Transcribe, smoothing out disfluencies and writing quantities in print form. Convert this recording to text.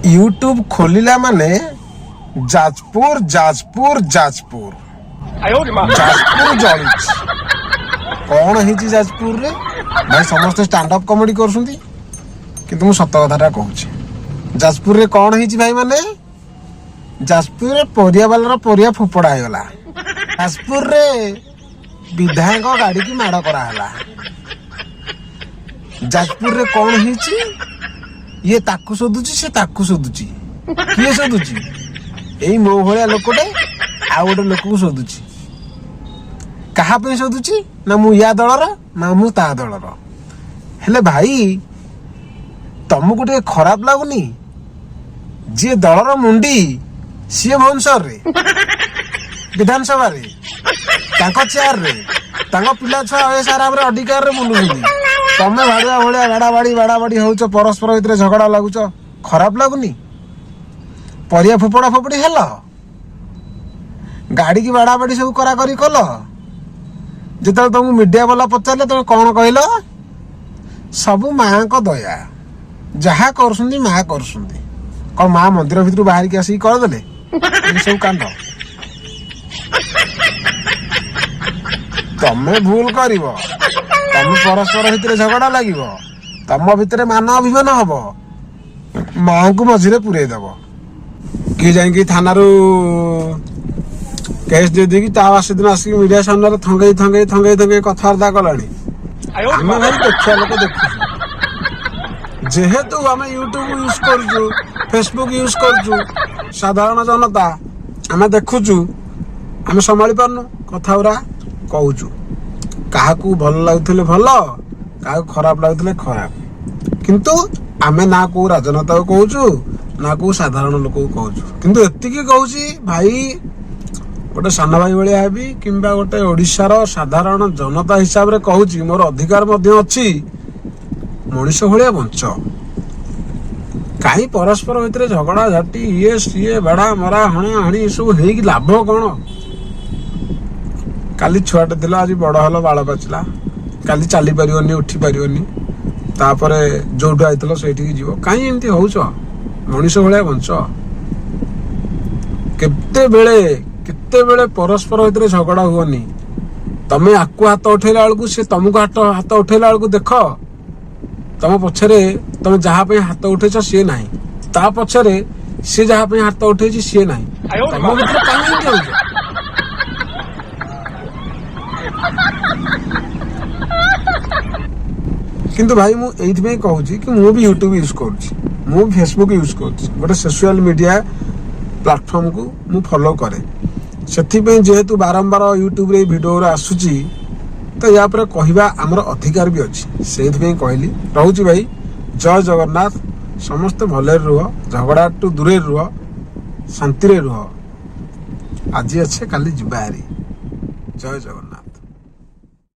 YouTube खोलिला माने जाजपुर जाजपुर जाजपुर जाजपुर जळुच कौन है जाजपुर रे भाई समस्त स्टैंड अप कॉमेडी करछुंती किंतु मु सत कथाटा कहूची जाजपुर रे कौन है भाई माने जाजपुर रे परिया वाला परिया फोपड़ा हो गला जाजपुर रे विधायक गाड़ी की माड़ करा हला जाजपुर रे कौन है ये ताकू शोधुची से ताकू शोधुची किए शोधुची एई मो भलिया लोकटे आ गोटे लोक को शोधुची कहा पे शोधुची ना मु या दलर ना मु ता दलर हेले भाई तुमको टे खराब लगुनी जे दलर मुंडी सी भुवनेश्वर रे विधानसभा रे तांको चेयर रे तांको पिला छुआ आराम रे अधिकार रे बुलुनी तमे भाड़ुआ भाया बाड़ा बाड़ी होच परस्पर भितर झगड़ा लगुच खराब लगुनी परिया फोपड़ा फोपड़ी हेल गाड़ी की बाड़ा बाड़ी सब करा करी कल जिते तुमको मीडिया वाला पचारे तुम कौन कहल सबू माँ को दया जहा कर माँ कर कौन माँ मंदिर भितर बाहर की आसिक करदे सब कांड तमें भूल कर तम परस्पर भितर झगड़ा लगे तम भितर मान अभिमान हम माँ को मझे पूरे दब किए जाकि थाना केस दे दी बासी दिन आसिक मीडिया सामने थंगई थंगई थंगई थंगई कथबार्ता कलानी आम भाई देखा लोक देखु जेहेतु आम यूट्यूब यूज करूँ फेसबुक यूज करूँ साधारण जनता आम देखुचु आम संभाली पारनु कथा गुरा कहूचु क्या भल लगुले भल क्या खराब लगुले खराब किंतु आमे ना को राजनेता को कहूचु ना को साधारण लोक को कहूचु किंतु एतिकी कहूची भाई गोटे सान भाई भाया भी किंबा गोटे ओडिशार साधारण जनता हिसाब रे कहूची मोर अधिकार मध्य अच्छी मनीष भाया बंच कहीं परस्पर भितर झगड़ा झाटी ये सीए बाड़ा मरा हणा हणी सब हो लाभ कौन काली छुआटे दिला आज बड़ हल बाल पाचिला काली चली पारिबनी उठी पारिबनी तापरे जोठू आइतल सेठी जीव कहीं एमती होउछ मनीष भाया बंच केते बेले परस्पर भितर झगड़ा हुअनी तमे आकु हाथ उठेला बेलू से तुमको हाथ उठेला बेलू देख तम पछरे तमे जहा पे हाथ उठेछ सी ना ता पछरे सी जहा पे हाथ उठे सी ना तम भितर कहीं जाऊछ किंतु भाई मुझे कहूँ कि मु भी यूट्यूब यूज करूँ फेसबुक यूज गोटे सोशल मीडिया प्लेटफॉर्म को मु फॉलो करे से जेहेतु बारंबार यूट्यूब रे वीडियो आसूची तो या पर कहवा आमर अधिकार भी अच्छी से कहली रोची भाई जय जगन्नाथ समस्त भले रुह झगड़ा टू दूरे रुह शांति रुह आज अच्छे काली जीवा जय जगन्नाथ।